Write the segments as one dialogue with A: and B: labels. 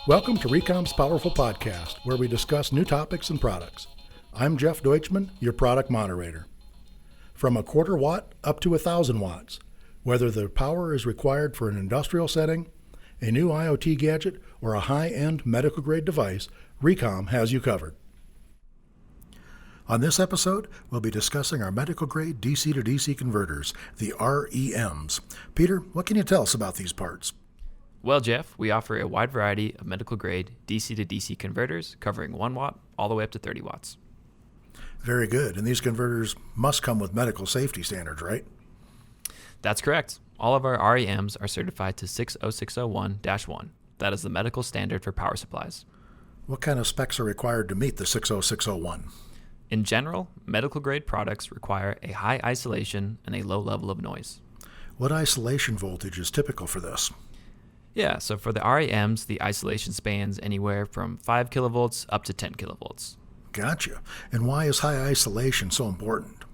A: Welcome to RECOM's Powerful Podcast, where we discuss new topics and products. I'm Jeff Deutschman, your product moderator. From a quarter watt up to 1,000 watts, whether the power is required for an industrial setting, a new IoT gadget, or a high-end medical-grade device, RECOM has you covered. On this episode, we'll be discussing our medical-grade DC-to-DC converters, the REMs. Peter, what can you tell us about these parts?
B: Well, Jeff, we offer a wide variety of medical-grade DC-to-DC converters covering 1 watt all the way up to 30 watts.
A: Very good. And these converters must come with medical safety standards, right?
B: That's correct. All of our REMs are certified to 60601-1. That is the medical standard for power supplies.
A: What kind of specs are required to meet the 60601?
B: In general, medical-grade products require a high isolation and a low level of noise.
A: What isolation voltage is typical for this?
B: Yeah, so for the REMs, the isolation spans anywhere from 5 kilovolts up to 10 kilovolts.
A: Gotcha. And why is high isolation so important?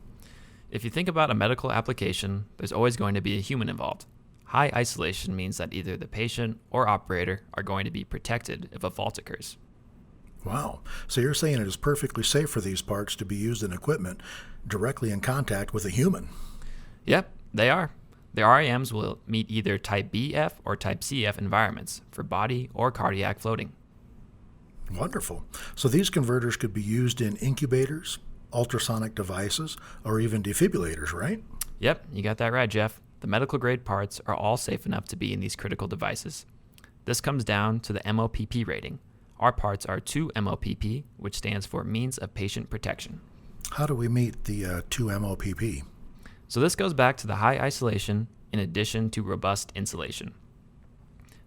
B: If you think about a medical application, there's always going to be a human involved. High isolation means that either the patient or operator are going to be protected if a fault occurs.
A: Wow. So you're saying it is perfectly safe for these parts to be used in equipment directly in contact with a human?
B: Yep, they are. The REMs will meet either Type BF or Type CF environments for body or cardiac floating.
A: Wonderful. So these converters could be used in incubators, ultrasonic devices, or even defibrillators, right?
B: Yep, you got that right, Jeff. The medical grade parts are all safe enough to be in these critical devices. This comes down to the MOPP rating. Our parts are 2 MOPP, which stands for Means of Patient Protection.
A: How do we meet the 2 MOPP?
B: So this goes back to the high isolation in addition to robust insulation.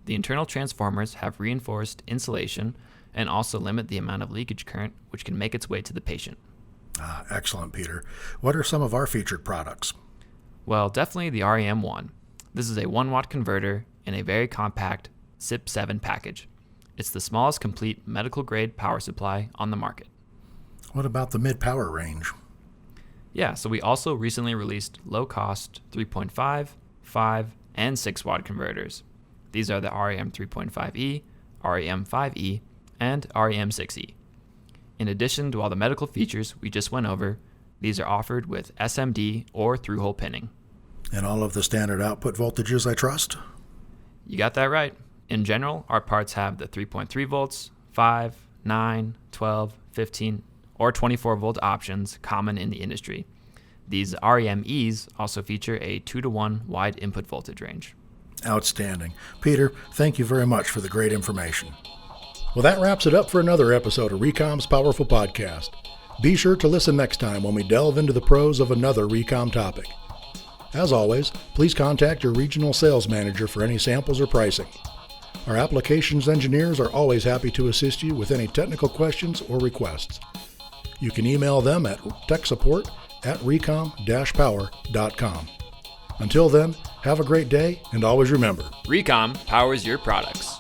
B: The internal transformers have reinforced insulation and also limit the amount of leakage current which can make its way to the patient.
A: Excellent, Peter. What are some of our featured products?
B: Well, definitely the REM1. This is a 1 watt converter in a very compact SIP7 package. It's the smallest complete medical grade power supply on the market.
A: What about the mid-power range?
B: Yeah, so we also recently released low-cost 3.5, 5, and 6 watt converters. These are the REM 3.5E, REM 5E, and REM 6E. In addition to all the medical features we just went over, these are offered with SMD or through-hole pinning.
A: And all of the standard output voltages, I trust?
B: You got that right. In general, our parts have the 3.3 volts, 5, 9, 12, 15, or 24 volt options common in the industry. These REMEs also feature a 2-to-1 wide input voltage range.
A: Outstanding. Peter, thank you very much for the great information. Well, that wraps it up for another episode of RECOM's Powerful Podcast. Be sure to listen next time when we delve into the pros of another RECOM topic. As always, please contact your regional sales manager for any samples or pricing. Our applications engineers are always happy to assist you with any technical questions or requests. You can email them at techsupport@recom-power.com. Until then, have a great day, and always remember,
B: RECOM powers your products.